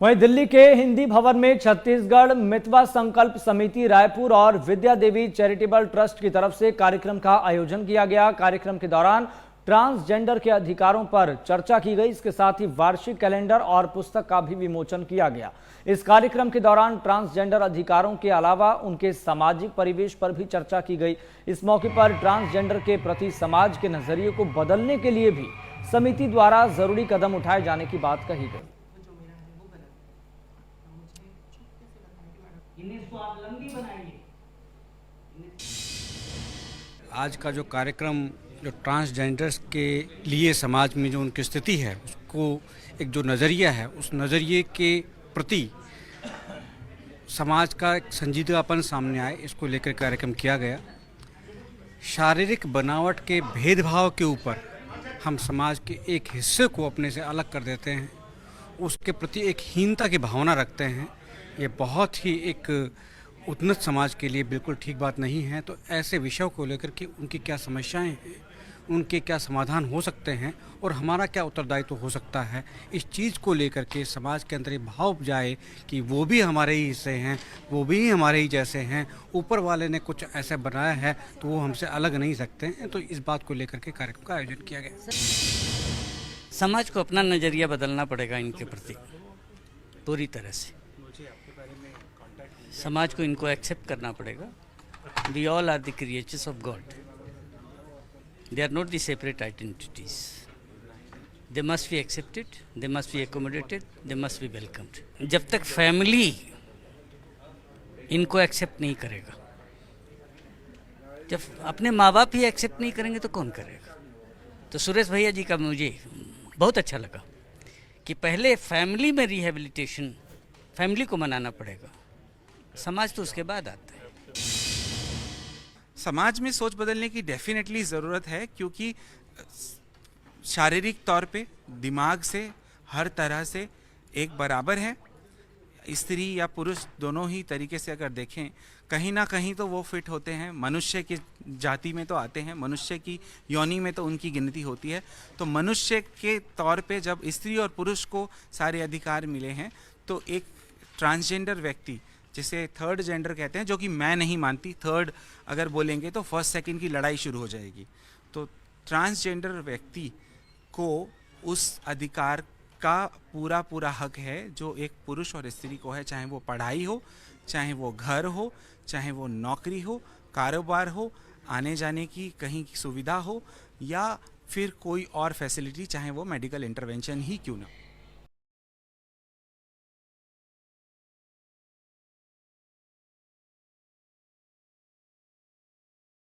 वहीं दिल्ली के हिंदी भवन में छत्तीसगढ़ मितवा संकल्प समिति रायपुर और विद्या देवी चैरिटेबल ट्रस्ट की तरफ से कार्यक्रम का आयोजन किया गया। कार्यक्रम के दौरान ट्रांसजेंडर के अधिकारों पर चर्चा की गई। इसके साथ ही वार्षिक कैलेंडर और पुस्तक का भी विमोचन किया गया। इस कार्यक्रम के दौरान ट्रांसजेंडर अधिकारों के अलावा उनके सामाजिक परिवेश पर भी चर्चा की गई। इस मौके पर ट्रांसजेंडर के प्रति समाज के नजरिए को बदलने के लिए भी समिति द्वारा जरूरी कदम उठाए जाने की बात कही गई। आज का जो कार्यक्रम जो ट्रांसजेंडर्स के लिए समाज में जो उनकी स्थिति है उसको एक जो नज़रिया है उस नज़रिए के प्रति समाज का एक संजीदगापन सामने आए, इसको लेकर कार्यक्रम किया गया। शारीरिक बनावट के भेदभाव के ऊपर हम समाज के एक हिस्से को अपने से अलग कर देते हैं, उसके प्रति एक हीनता की भावना रखते हैं। ये बहुत ही एक उन्नत समाज के लिए बिल्कुल ठीक बात नहीं है। तो ऐसे विषयों को लेकर के उनकी क्या समस्याएं हैं, उनके क्या समाधान हो सकते हैं और हमारा क्या उत्तरदायित्व हो सकता है, इस चीज़ को लेकर के समाज के अंदर ये भाव जाए कि वो भी हमारे ही हिस्से हैं, वो भी हमारे ही जैसे हैं। ऊपर वाले ने कुछ ऐसा बनाया है तो वो हमसे अलग नहीं सकते हैं। तो इस बात को लेकर के कार्यक्रम का आयोजन किया गया। समाज को अपना नज़रिया बदलना पड़ेगा इनके प्रति पूरी तरह से। समाज को इनको एक्सेप्ट करना पड़ेगा। We all are the creatures of God. They are not the separate identities. They must be accepted, they must be accommodated, they must be welcomed. जब तक फैमिली इनको एक्सेप्ट नहीं करेगा, जब अपने माँ बाप ही एक्सेप्ट नहीं करेंगे तो कौन करेगा। तो सुरेश भैया जी का मुझे बहुत अच्छा लगा कि पहले फैमिली में रिहेबिलिटेशन, फैमिली को मनाना पड़ेगा, समाज तो उसके बाद आता है। समाज में सोच बदलने की डेफिनेटली ज़रूरत है, क्योंकि शारीरिक तौर पे दिमाग से हर तरह से एक बराबर है। स्त्री या पुरुष दोनों ही तरीके से अगर देखें, कहीं ना कहीं तो वो फिट होते हैं, मनुष्य की जाति में तो आते हैं, मनुष्य की योनि में तो उनकी गिनती होती है। तो मनुष्य के तौर पे जब स्त्री और पुरुष को सारे अधिकार मिले हैं, तो एक ट्रांसजेंडर व्यक्ति जिसे थर्ड जेंडर कहते हैं, जो कि मैं नहीं मानती, थर्ड अगर बोलेंगे तो फर्स्ट सेकंड की लड़ाई शुरू हो जाएगी। तो ट्रांसजेंडर व्यक्ति को उस अधिकार का पूरा हक है जो एक पुरुष और स्त्री को है, चाहे वो पढ़ाई हो, चाहे वो घर हो, चाहे वो नौकरी हो, कारोबार हो, आने जाने की कहीं की सुविधा हो, या फिर कोई और फैसिलिटी, चाहे वो मेडिकल इंटरवेंशन ही क्यों ना।